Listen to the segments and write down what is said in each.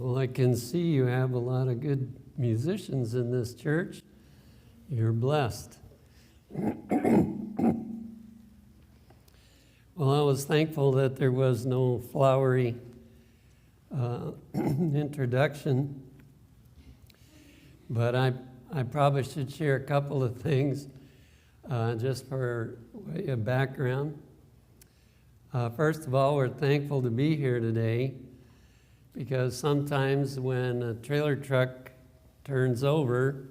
Well, I can see you have a lot of good musicians in this church. You're blessed. Well, I was thankful that there was no flowery introduction, but I probably should share a couple of things just for way of background. First of all, we're thankful to be here today because sometimes when a trailer truck turns over,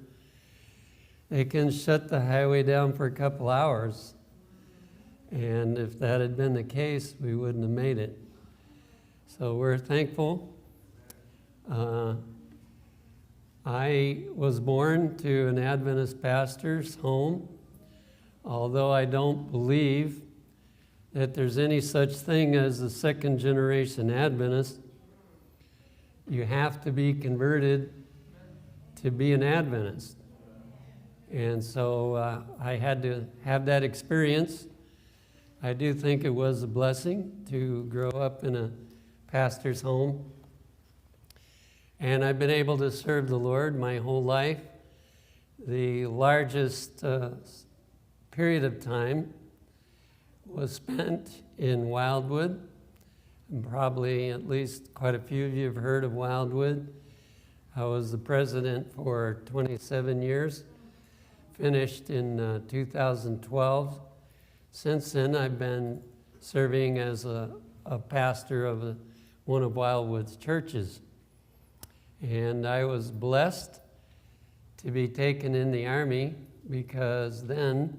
they can shut the highway down for a couple hours. And if that had been the case, we wouldn't have made it. So we're thankful. I was born to an Adventist pastor's home, although I don't believe that there's any such thing as a second generation Adventist. You have to be converted to be an Adventist. And so I had to have that experience. I do think it was a blessing to grow up in a pastor's home. And I've been able to serve the Lord my whole life. The largest period of time was spent in Wildwood. And probably at least quite a few of you have heard of Wildwood. I was the president for 27 years, finished in 2012. Since then, I've been serving as a pastor of one of Wildwood's churches. And I was blessed to be taken in the Army because then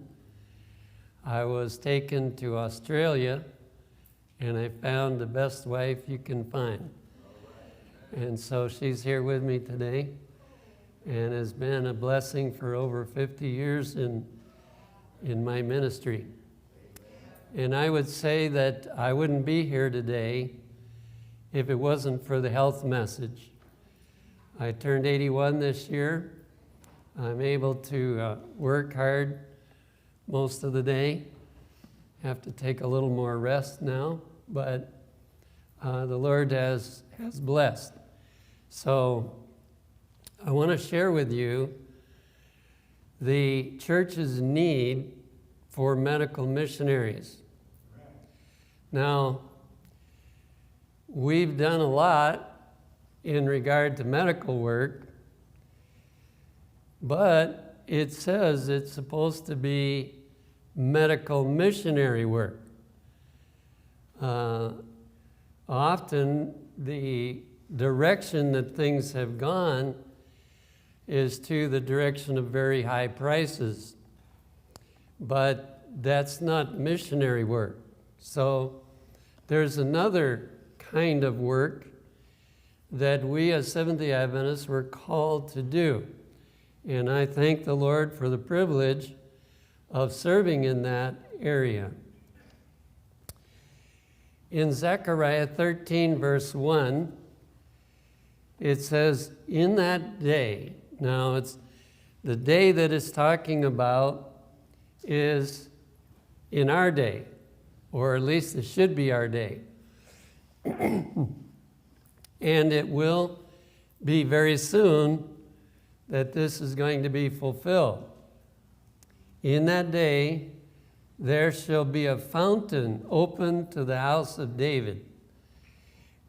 I was taken to Australia and I found the best wife you can find. And so she's here with me today and has been a blessing for over 50 years in my ministry. And I would say that I wouldn't be here today if it wasn't for the health message. I turned 81 this year. I'm able to work hard most of the day. Have to take a little more rest now, but the Lord has blessed. So I want to share with you the church's need for medical missionaries. Now, we've done a lot in regard to medical work, but it says it's supposed to be medical missionary work. Often the direction that things have gone is to the direction of very high prices, but that's not missionary work. So there's another kind of work that we as Seventh-day Adventists were called to do. And I thank the Lord for the privilege of serving in that area. In Zechariah 13, verse 1, it says, in that day, now it's the day that it's talking about is in our day, or at least it should be our day. And it will be very soon that this is going to be fulfilled. In that day, there shall be a fountain open to the house of David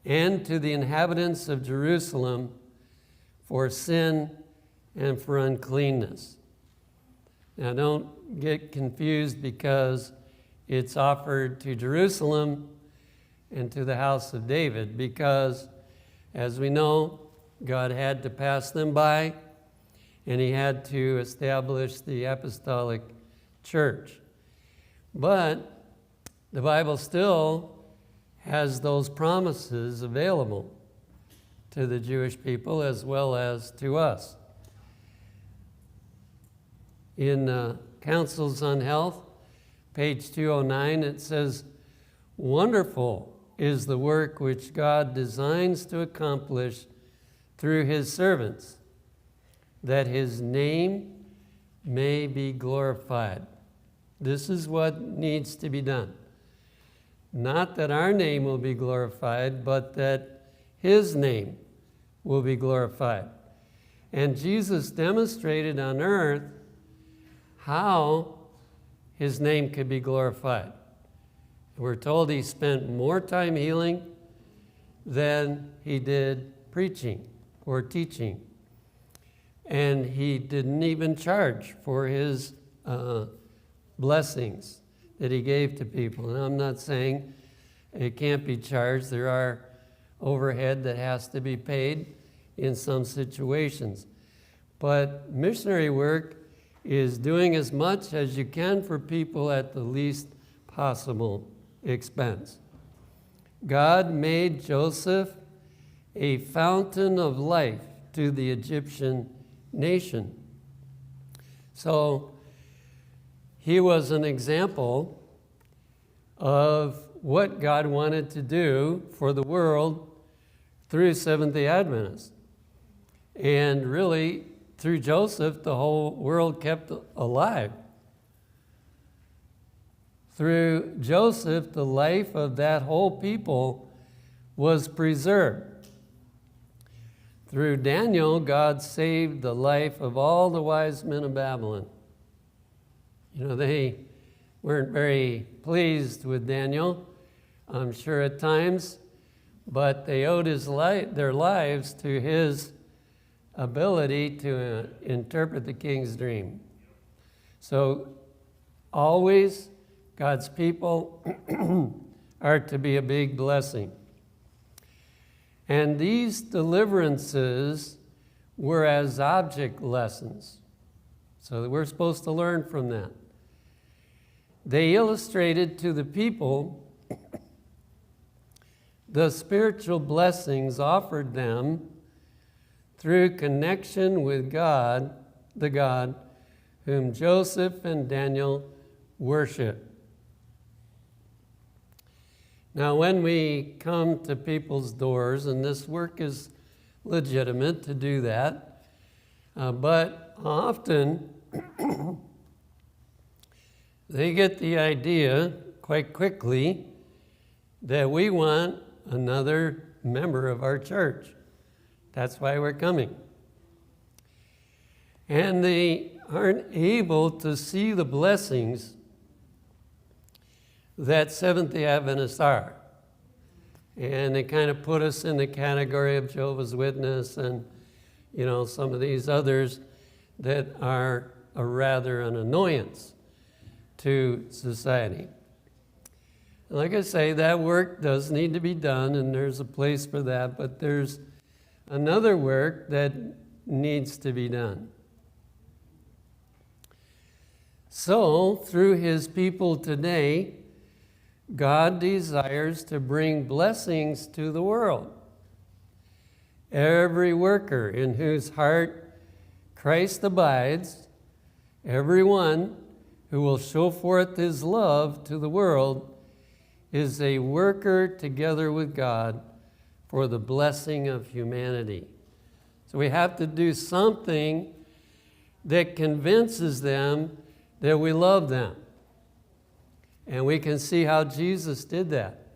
and to the inhabitants of Jerusalem for sin and for uncleanness. Now, don't get confused because it's offered to Jerusalem and to the house of David, because, as we know, God had to pass them by, and he had to establish the apostolic church. But the Bible still has those promises available to the Jewish people as well as to us. In Counsels on Health, page 209, it says, wonderful is the work which God designs to accomplish through his servants, that his name may be glorified. This is what needs to be done. Not that our name will be glorified, but that his name will be glorified. And Jesus demonstrated on earth how his name could be glorified. We're told he spent more time healing than he did preaching or teaching. And he didn't even charge for his blessings that he gave to people. And I'm not saying it can't be charged. There are overhead that has to be paid in some situations. But missionary work is doing as much as you can for people at the least possible expense. God made Joseph a fountain of life to the Egyptian nation. So he was an example of what God wanted to do for the world through Seventh-day Adventists. And really, through Joseph, the whole world kept alive. Through Joseph, the life of that whole people was preserved. Through Daniel, God saved the life of all the wise men of Babylon. You know, they weren't very pleased with Daniel, I'm sure at times, but they owed their lives to his ability to interpret the king's dream. So always God's people are to be a big blessing. And these deliverances were as object lessons. So we're supposed to learn from that. They illustrated to the people the spiritual blessings offered them through connection with God, the God whom Joseph and Daniel worshiped. Now, when we come to people's doors, and this work is legitimate to do that, but often they get the idea quite quickly that we want another member of our church. That's why we're coming. And they aren't able to see the blessings that Seventh-day Adventists are. And they kind of put us in the category of Jehovah's Witness and, you know, some of these others that are rather an annoyance to society. Like I say, that work does need to be done, and there's a place for that, but there's another work that needs to be done. So, through his people today, God desires to bring blessings to the world. Every worker in whose heart Christ abides, everyone who will show forth his love to the world, is a worker together with God for the blessing of humanity. So we have to do something that convinces them that we love them. And we can see how Jesus did that.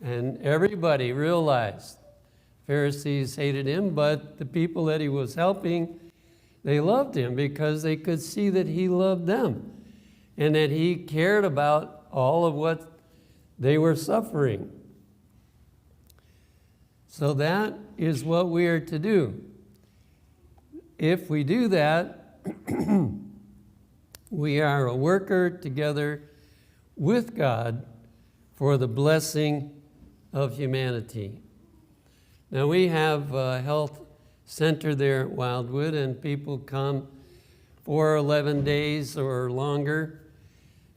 And everybody realized Pharisees hated him, but the people that he was helping, they loved him because they could see that he loved them and that he cared about all of what they were suffering. So that is what we are to do. If we do that, we are a worker together with God for the blessing of humanity. Now we have a health center there at Wildwood, and people come for 11 days or longer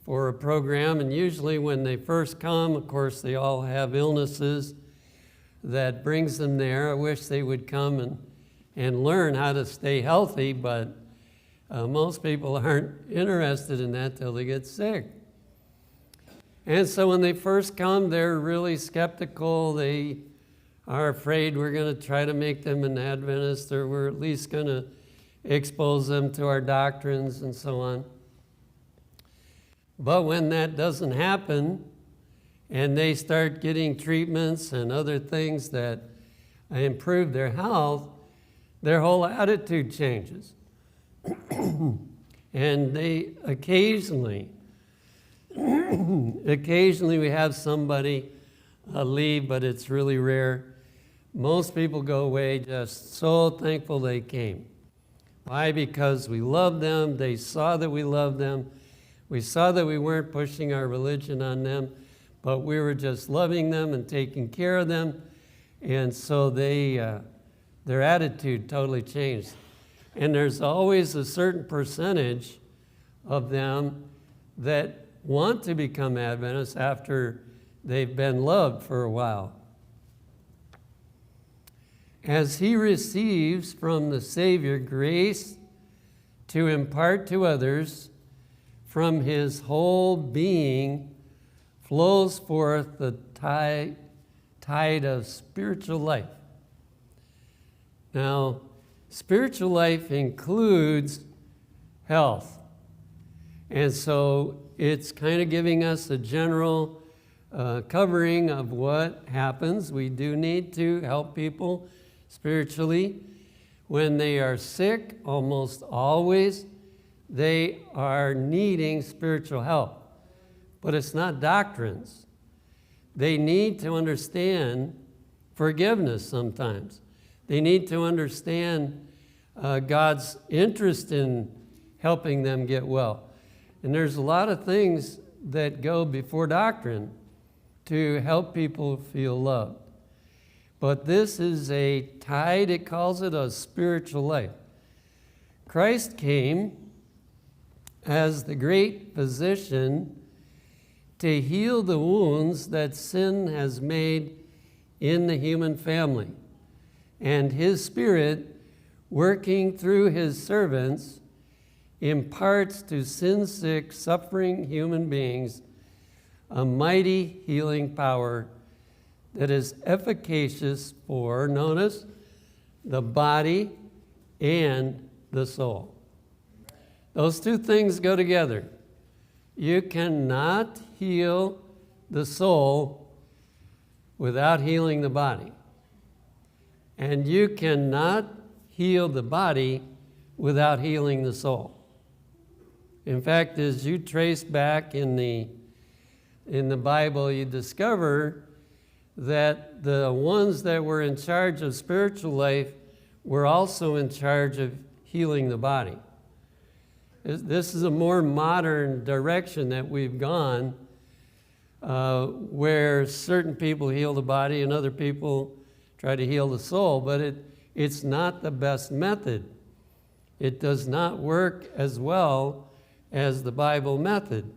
for a program, and usually when they first come, of course, they all have illnesses that brings them there. I wish they would come and learn how to stay healthy, but most people aren't interested in that till they get sick. And so when they first come, they're really skeptical. They are afraid we're going to try to make them an Adventist, or we're at least going to expose them to our doctrines and so on. But when that doesn't happen, and they start getting treatments and other things that improve their health, their whole attitude changes. And they occasionally we have somebody leave, but it's really rare. Most people go away just so thankful they came. Why? Because we love them. They saw that we loved them. We saw that we weren't pushing our religion on them, but we were just loving them and taking care of them. And so their attitude totally changed. And there's always a certain percentage of them that want to become Adventists after they've been loved for a while. As he receives from the Savior grace to impart to others, from his whole being flows forth the tide of spiritual life. Now, spiritual life includes health. And so it's kind of giving us a general covering of what happens. We do need to help people spiritually. When they are sick, almost always, they are needing spiritual help. But it's not doctrines. They need to understand forgiveness sometimes. They need to understand God's interest in helping them get well. And there's a lot of things that go before doctrine to help people feel loved. But this is a tide, it calls it a spiritual life. Christ came as the great physician to heal the wounds that sin has made in the human family. And his Spirit, working through his servants, imparts to sin-sick, suffering human beings a mighty healing power that is efficacious for, notice, the body and the soul. Those two things go together. You cannot heal the soul without healing the body. And you cannot heal the body without healing the soul. In fact, as you trace back in the Bible, you discover that the ones that were in charge of spiritual life were also in charge of healing the body. This is a more modern direction that we've gone, where certain people heal the body and other people try to heal the soul, but it's not the best method. It does not work as well as the Bible method.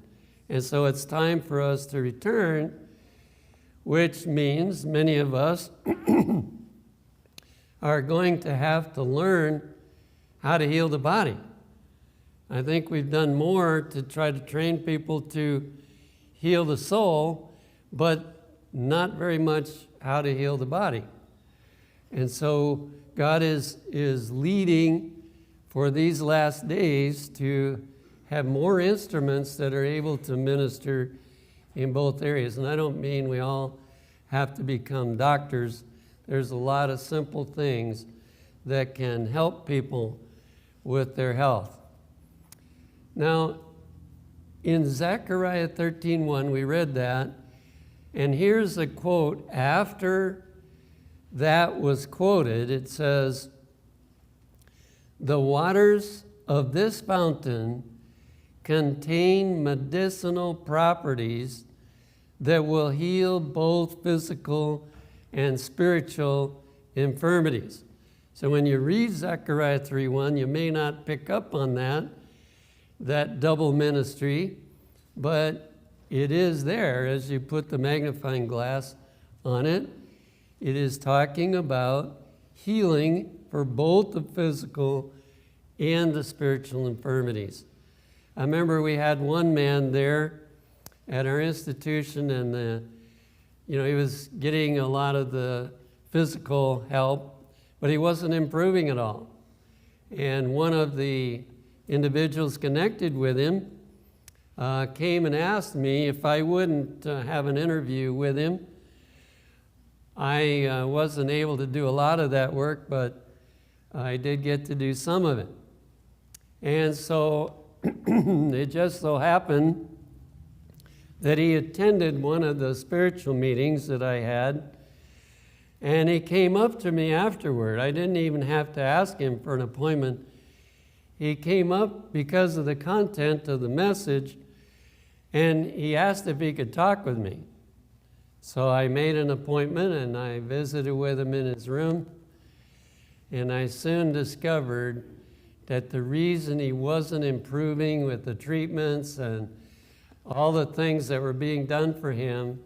And so it's time for us to return, which means many of us are going to have to learn how to heal the body. I think we've done more to try to train people to heal the soul, but not very much how to heal the body. And so God is leading for these last days to have more instruments that are able to minister in both areas. And I don't mean we all have to become doctors. There's a lot of simple things that can help people with their health. Now, in Zechariah 13:1, we read that, and here's a quote. After that was quoted, it says, "The waters of this fountain contain medicinal properties that will heal both physical and spiritual infirmities." So when you read Zechariah 3:1, you may not pick up on that double ministry, but it is there as you put the magnifying glass on it. It is talking about healing for both the physical and the spiritual infirmities. I remember we had one man there at our institution, and he was getting a lot of the physical help, but he wasn't improving at all. And one of the individuals connected with him came and asked me if I wouldn't have an interview with him I wasn't able to do a lot of that work, but I did get to do some of it. And so it just so happened that he attended one of the spiritual meetings that I had, and he came up to me afterward. I didn't even have to ask him for an appointment. He came up because of the content of the message, and he asked if he could talk with me. So I made an appointment, and I visited with him in his room, and I soon discovered that the reason he wasn't improving with the treatments and all the things that were being done for him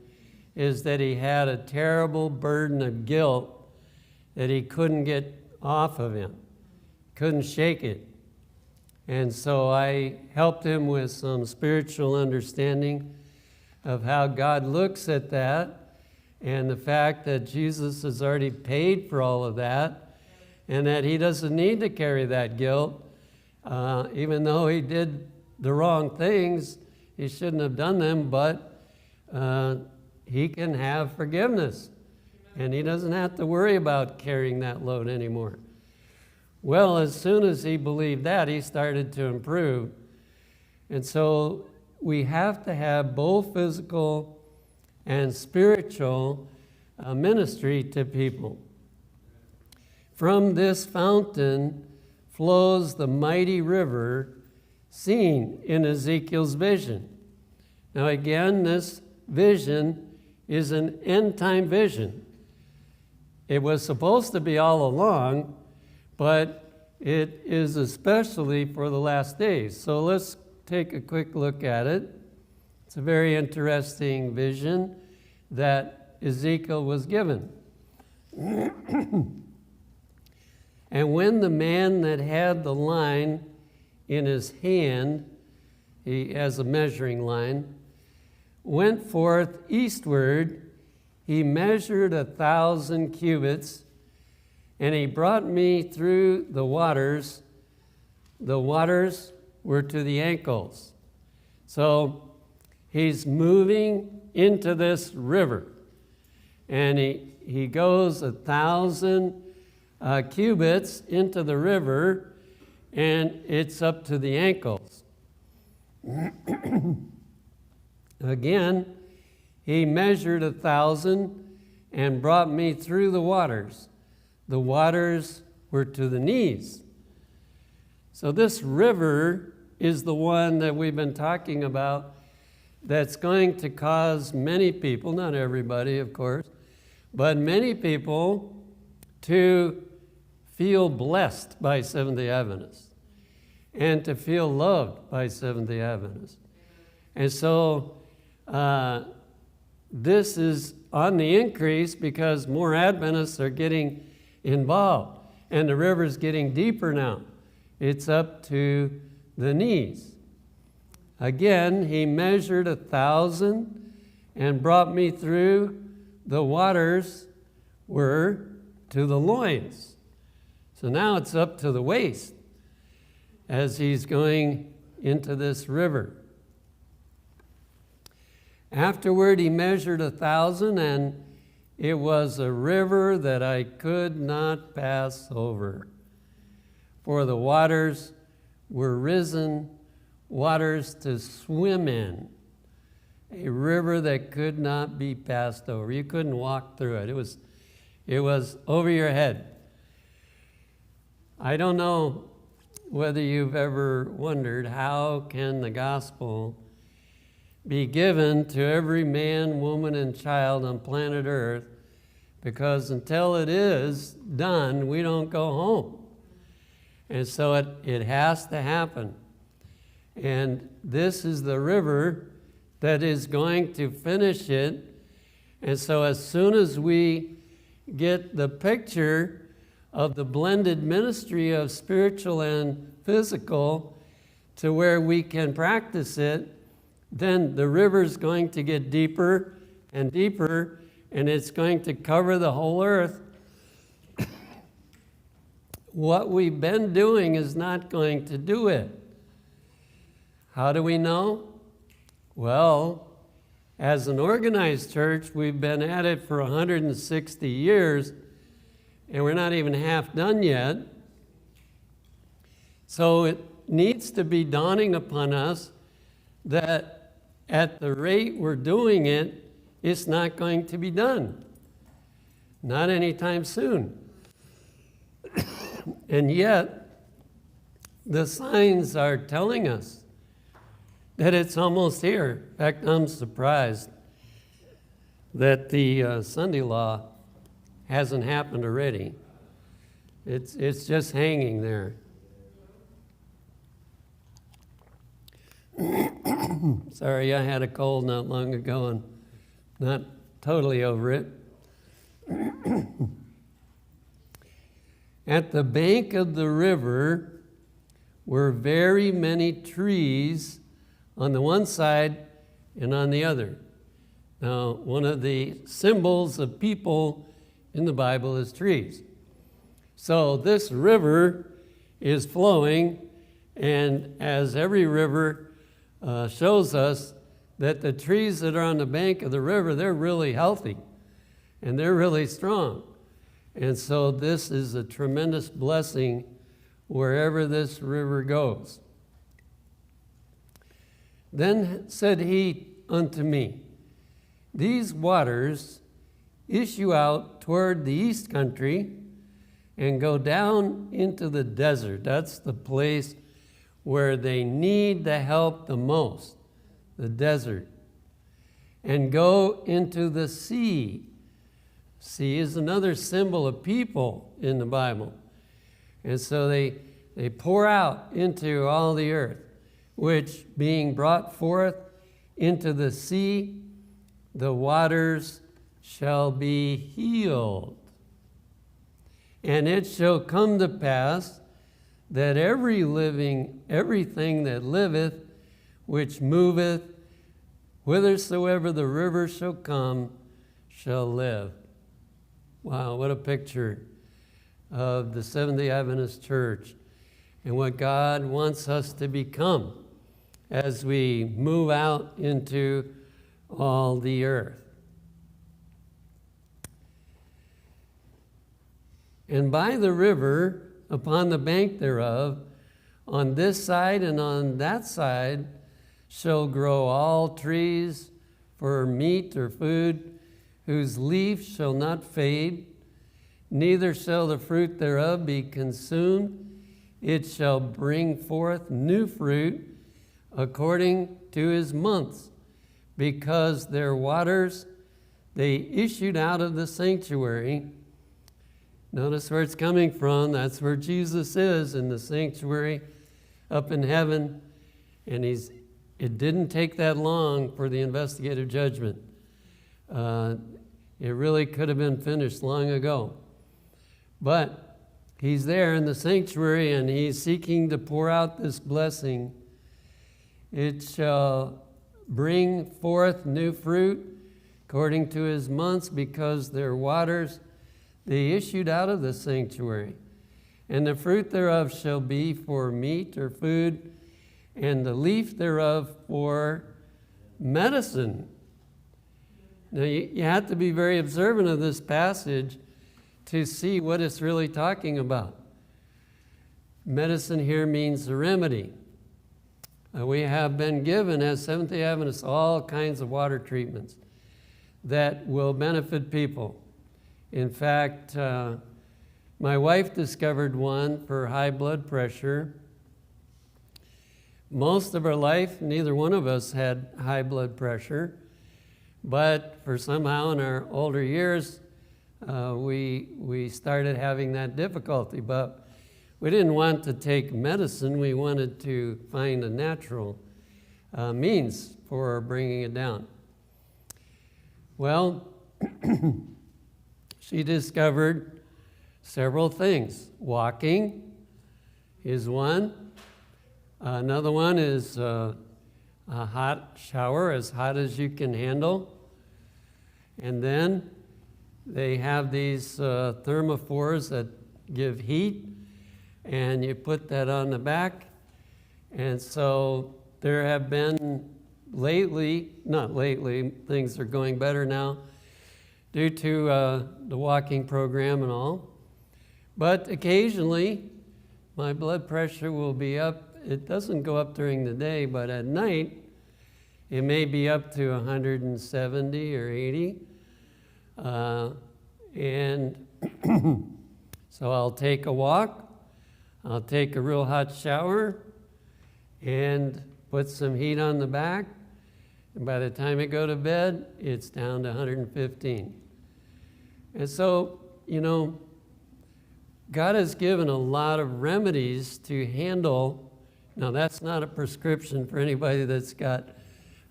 is that he had a terrible burden of guilt that he couldn't get off of him, couldn't shake it. And so I helped him with some spiritual understanding of how God looks at that and the fact that Jesus has already paid for all of that and that he doesn't need to carry that guilt. Even though he did the wrong things, he shouldn't have done them, but he can have forgiveness. And he doesn't have to worry about carrying that load anymore. Well, as soon as he believed that, he started to improve. And so we have to have both physical and spiritual ministry to people. From this fountain flows the mighty river seen in Ezekiel's vision. Now again, this vision is an end-time vision. It was supposed to be all along, but it is especially for the last days. So let's take a quick look at it. It's a very interesting vision that Ezekiel was given. And when the man that had the line in his hand, he has a measuring line, went forth eastward, he measured 1,000 cubits, and he brought me through the waters. The waters were to the ankles. So he's moving into this river, and he goes 1,000 cubits into the river, and it's up to the ankles. Again, he measured 1,000 and brought me through the waters. The waters were to the knees. So this river is the one that we've been talking about that's going to cause many people, not everybody, of course, but many people to feel blessed by Seventh-day Adventists and to feel loved by Seventh-day Adventists. And so this is on the increase because more Adventists are getting involved, and the river's getting deeper now. It's up to the knees. Again, he measured 1,000 and brought me through. The waters were to the loins. So now it's up to the waist as he's going into this river. Afterward, he measured 1,000, and it was a river that I could not pass over. For the waters were risen, waters to swim in. A river that could not be passed over. You couldn't walk through it. It was over your head. I don't know whether you've ever wondered how can the gospel be given to every man, woman, and child on planet Earth, because until it is done, we don't go home. And so it has to happen. And this is the river that is going to finish it. And so as soon as we get the picture of the blended ministry of spiritual and physical to where we can practice it, then the river's going to get deeper and deeper, and it's going to cover the whole earth. What we've been doing is not going to do it. How do we know? Well, As an organized church, we've been at it for 160 years, and we're not even half done yet. So it needs to be dawning upon us that at the rate we're doing it, it's not going to be done. Not anytime soon. And yet, the signs are telling us that it's almost here. In fact, I'm surprised that the Sunday law hasn't happened already. It's just hanging there. Sorry, I had a cold not long ago and not totally over it. At the bank of the river were very many trees on the one side and on the other. Now, one of the symbols of people in the Bible is trees. So this river is flowing, and as every river shows us, that the trees that are on the bank of the river, they're really healthy and they're really strong. And so this is a tremendous blessing wherever this river goes. Then said he unto me, these waters issue out toward the east country and go down into the desert. That's the place where they need the help the most, the desert, and go into the sea. Sea is another symbol of people in the Bible. And so they pour out into all the earth, which being brought forth into the sea, the waters shall be healed. And it shall come to pass that everything that liveth, which moveth, whithersoever the river shall come, shall live. Wow, what a picture of the Seventh-day Adventist Church and what God wants us to become as we move out into all the earth. And by the river, upon the bank thereof, on this side and on that side, shall grow all trees for meat or food, whose leaf shall not fade, neither shall the fruit thereof be consumed. It shall bring forth new fruit according to his months, because their waters, they issued out of the sanctuary. Notice where it's coming from. That's where Jesus is, in the sanctuary up in heaven. And it didn't take that long for the investigative judgment. It really could have been finished long ago. But he's there in the sanctuary, and he's seeking to pour out this blessing. It shall bring forth new fruit according to his months, because their waters, they issued out of the sanctuary. And the fruit thereof shall be for meat or food, and the leaf thereof for medicine. Now, you have to be very observant of this passage to see what it's really talking about. Medicine here means the remedy. We have been given, as Seventh-day Adventists, all kinds of water treatments that will benefit people. In fact, my wife discovered one for high blood pressure. Most of our life, neither one of us had high blood pressure, but for somehow in our older years, we started having that difficulty. But we didn't want to take medicine. We wanted to find a natural means for bringing it down. Well, she discovered several things. Walking is one. Another one is a hot shower, as hot as you can handle. And then they have these thermophores that give heat, and you put that on the back. And so there have been not lately, things are going better now due to the walking program and all. But occasionally, my blood pressure will be up. It doesn't go up during the day, but at night, it may be up to 170 or 80. And so I'll take a walk, I'll take a real hot shower, and put some heat on the back. And by the time I go to bed, it's down to 115. And so, God has given a lot of remedies to handle. Now, that's not a prescription for anybody that's got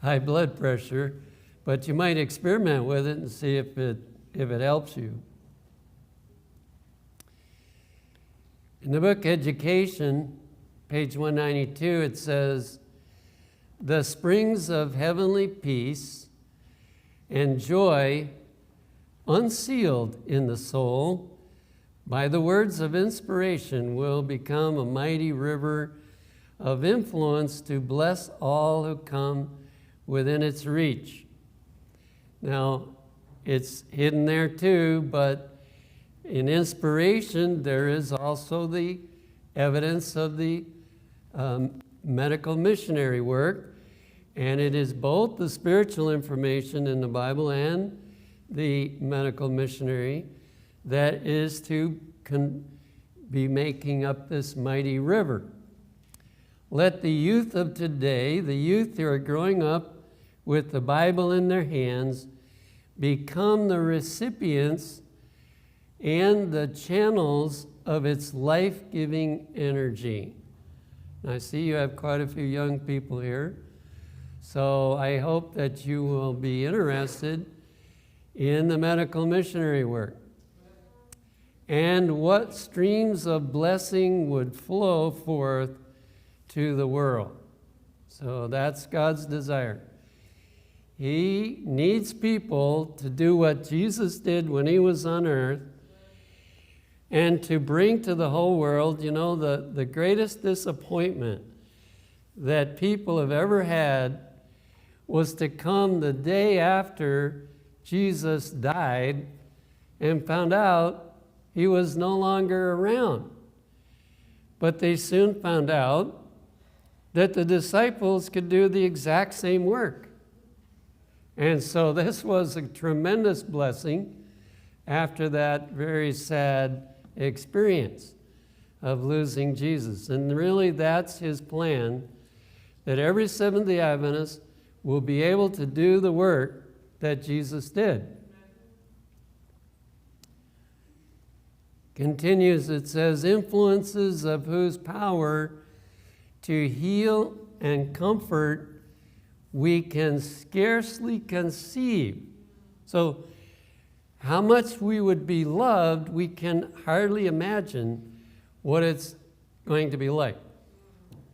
high blood pressure, but you might experiment with it and see if it helps you. In the book Education, page 192, it says, "The springs of heavenly peace and joy unsealed in the soul by the words of inspiration will become a mighty river of influence to bless all who come within its reach." Now, it's hidden there too, but in inspiration, there is also the evidence of the medical missionary work, and it is both the spiritual information in the Bible and the medical missionary that is to be making up this mighty river. Let the youth of today, the youth who are growing up with the Bible in their hands, become the recipients and the channels of its life-giving energy. And I see you have quite a few young people here, so I hope that you will be interested in the medical missionary work and what streams of blessing would flow forth to the world. So that's God's desire. He needs people to do what Jesus did when he was on earth and to bring to the whole world, the greatest disappointment that people have ever had was to come the day after Jesus died and found out he was no longer around. But they soon found out that the disciples could do the exact same work. And so this was a tremendous blessing after that very sad experience of losing Jesus. And really that's his plan, that every Seventh-day Adventist will be able to do the work that Jesus did. Continues, it says, influences of whose power to heal and comfort we can scarcely conceive. So how much we would be loved, we can hardly imagine what it's going to be like.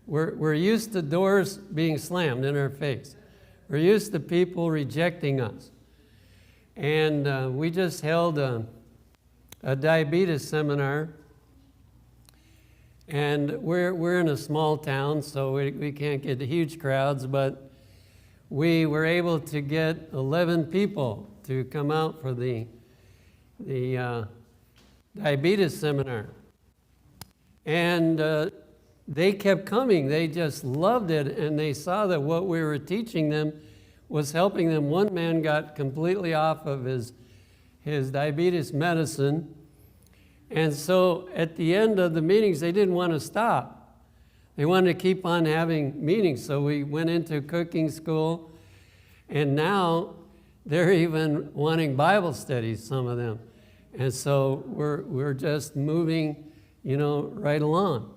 We're used to doors being slammed in our face. We're used to people rejecting us. And we just held a diabetes seminar. And we're in a small town, so we can't get huge crowds, but we were able to get 11 people to come out for the diabetes seminar. And they kept coming. They just loved it, and they saw that what we were teaching them was helping them. One man got completely off of his diabetes medicine, and so at the end of the meetings, they didn't want to stop. They wanted to keep on having meetings, so we went into cooking school, and now they're even wanting Bible studies, some of them. And so we're just moving, right along.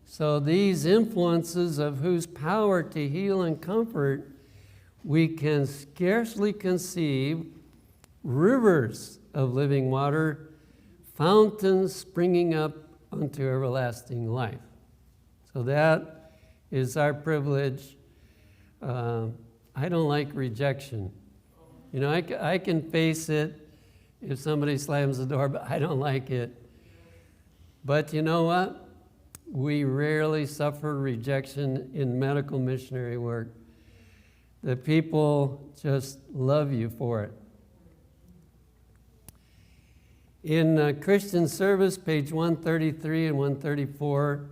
So these influences of whose power to heal and comfort we can scarcely conceive, rivers of living water, fountains springing up unto everlasting life. So that is our privilege. I don't like rejection. I can face it if somebody slams the door, but I don't like it. But you know what? We rarely suffer rejection in medical missionary work the people just love you for it. In Christian Service, page 133 and 134,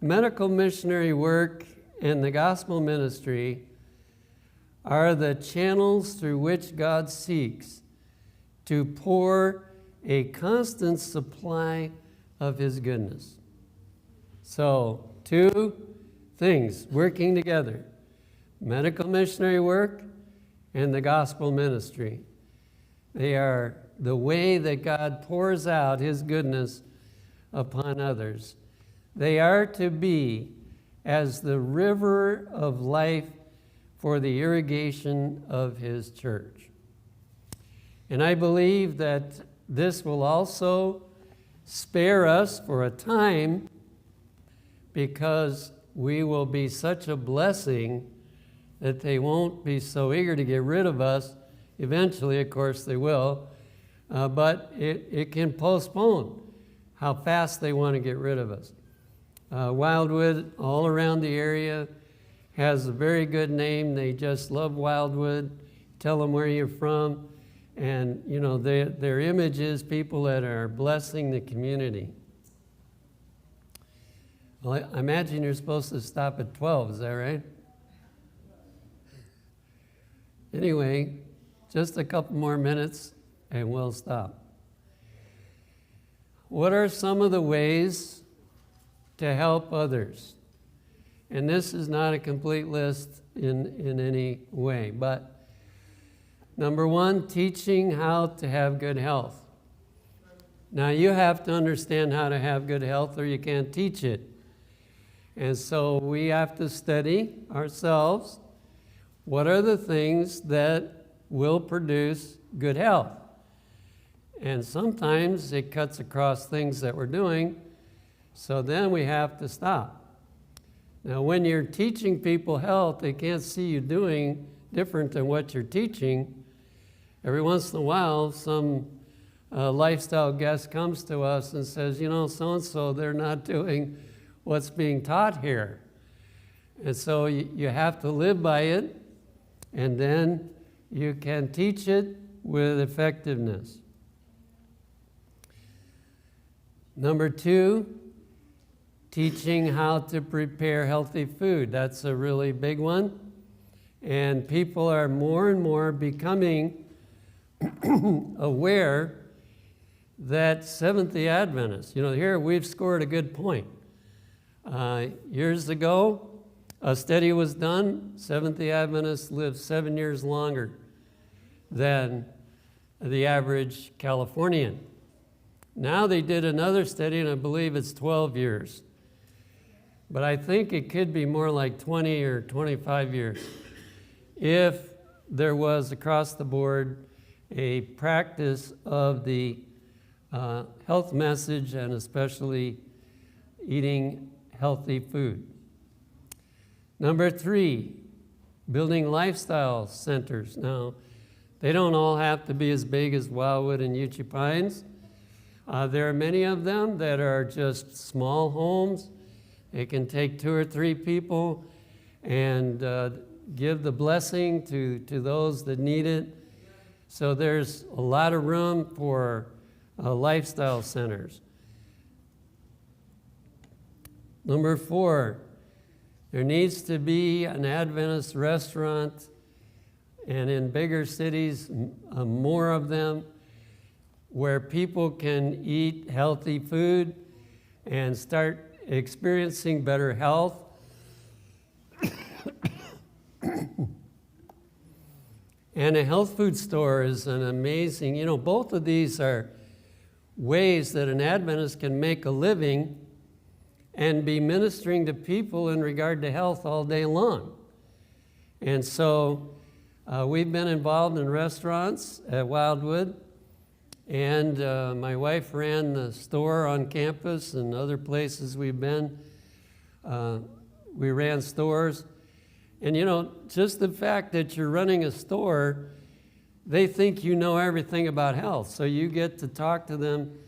medical missionary work and the gospel ministry are the channels through which God seeks to pour a constant supply of His goodness. So, two things working together: medical missionary work and the gospel ministry. They are the way that God pours out His goodness upon others. They are to be as the river of life for the irrigation of His church. And I believe that this will also spare us for a time, because we will be such a blessing that they won't be so eager to get rid of us. Eventually, of course, they will. But it can postpone how fast they want to get rid of us. Wildwood, all around the area, has a very good name. They just love Wildwood. Tell them where you're from. And, you know, their image is people that are blessing the community. Well, I imagine you're supposed to stop at 12, is that right? Anyway, just a couple more minutes and we'll stop. What are some of the ways to help others? And this is not a complete list in any way, but number one, teaching how to have good health. Now, you have to understand how to have good health or you can't teach it. And so we have to study ourselves. What are the things that will produce good health? And sometimes it cuts across things that we're doing, so then we have to stop. Now, when you're teaching people health, they can't see you doing different than what you're teaching. Every once in a while, some lifestyle guest comes to us and says, you know, so-and-so, they're not doing what's being taught here. And so you have to live by it, and then you can teach it with effectiveness. Number two, teaching how to prepare healthy food. That's a really big one. And people are more and more becoming aware that Seventh-day Adventists, you know, here we've scored a good point. Years ago, a study was done. Seventh-day Adventists live 7 years longer than the average Californian. Now they did another study, and I believe it's 12 years. But I think it could be more like 20 or 25 years if there was across the board a practice of the health message, and especially eating healthy food. Number three, building lifestyle centers. Now, they don't all have to be as big as Wildwood and Uchee Pines. There are many of them that are just small homes. It can take 2 or 3 people and give the blessing to those that need it. So there's a lot of room for lifestyle centers. Number 4, there needs to be an Adventist restaurant, and in bigger cities, more of them, where people can eat healthy food and start experiencing better health. And a health food store is an amazing, you know, both of these are ways that an Adventist can make a living and be ministering to people in regard to health all day long. And so we've been involved in restaurants at Wildwood, and my wife ran the store on campus and other places we've been. We ran stores. And you know, just the fact that you're running a store, they think you know everything about health. So you get to talk to them,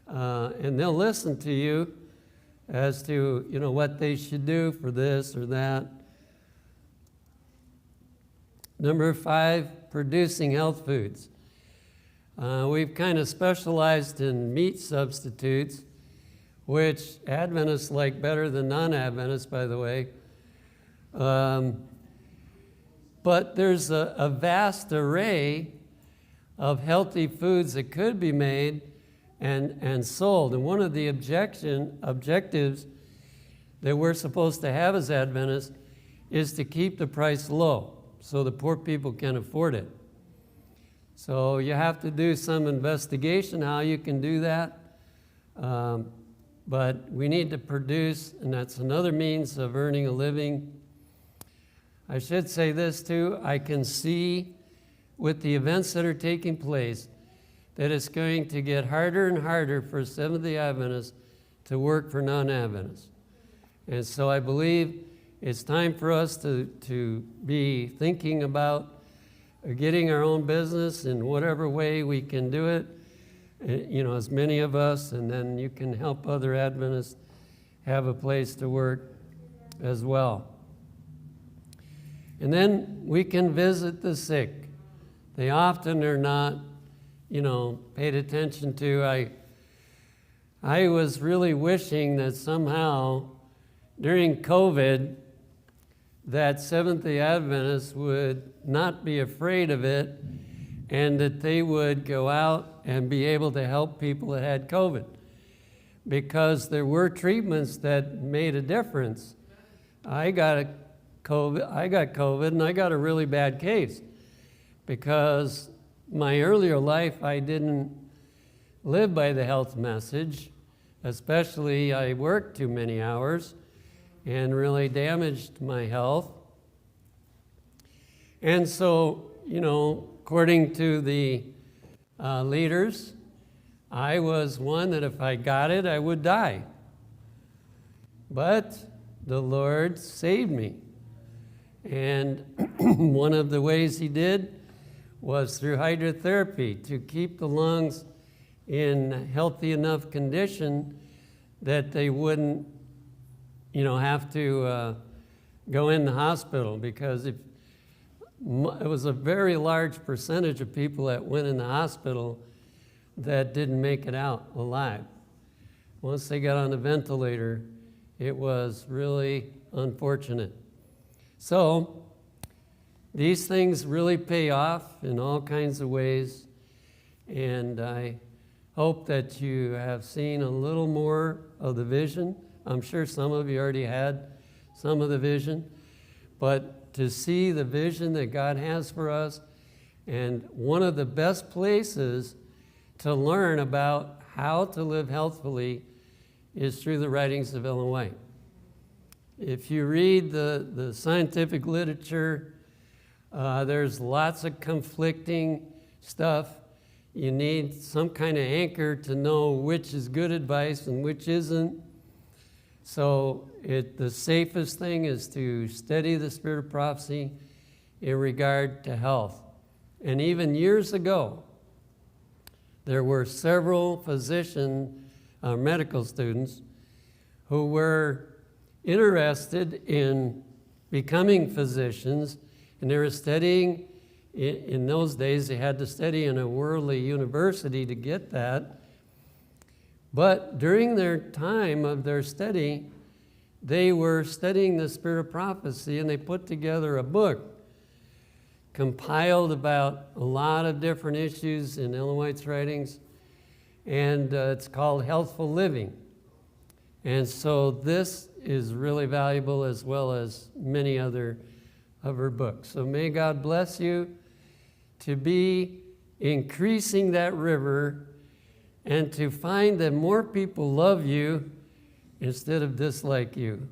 and they'll listen to you as to, you know, what they should do for this or that. Number 5, producing health foods. We've kind of specialized in meat substitutes, which Adventists like better than non-Adventists, by the way. But there's a vast array of healthy foods that could be made and sold. And one of the objectives that we're supposed to have as Adventists is to keep the price low so the poor people can afford it. So you have to do some investigation how you can do that. But we need to produce, and that's another means of earning a living. I should say this too, I can see with the events that are taking place that it's going to get harder and harder for Seventh-day Adventists to work for non-Adventists. And so I believe it's time for us to be thinking about getting our own business in whatever way we can do it, as many of us, and then you can help other Adventists have a place to work as well. And then we can visit the sick. They often are not, paid attention to. I was really wishing that somehow during COVID that Seventh-day Adventists would not be afraid of it and that they would go out and be able to help people that had COVID, because there were treatments that made a difference. I got COVID and I got a really bad case because my earlier life I didn't live by the health message, especially I worked too many hours and really damaged my health. And so, according to the leaders, I was one that if I got it, I would die. But the Lord saved me. And one of the ways he did was through hydrotherapy to keep the lungs in healthy enough condition that they wouldn't, have to go in the hospital, because it was a very large percentage of people that went in the hospital that didn't make it out alive. Once they got on the ventilator, it was really unfortunate. So these things really pay off in all kinds of ways, and I hope that you have seen a little more of the vision. I'm sure some of you already had some of the vision, but to see the vision that God has for us, and one of the best places to learn about how to live healthfully is through the writings of Ellen White. If you read the scientific literature, there's lots of conflicting stuff. You need some kind of anchor to know which is good advice and which isn't. So the safest thing is to study the spirit of prophecy in regard to health. And even years ago, there were several medical students who were interested in becoming physicians, and they were studying. In those days, they had to study in a worldly university to get that. But during their time of their study, they were studying the spirit of prophecy, and they put together a book compiled about a lot of different issues in Ellen White's writings, and it's called Healthful Living. And so this is really valuable, as well as many other of her books. So may God bless you to be increasing that river and to find that more people love you instead of dislike you.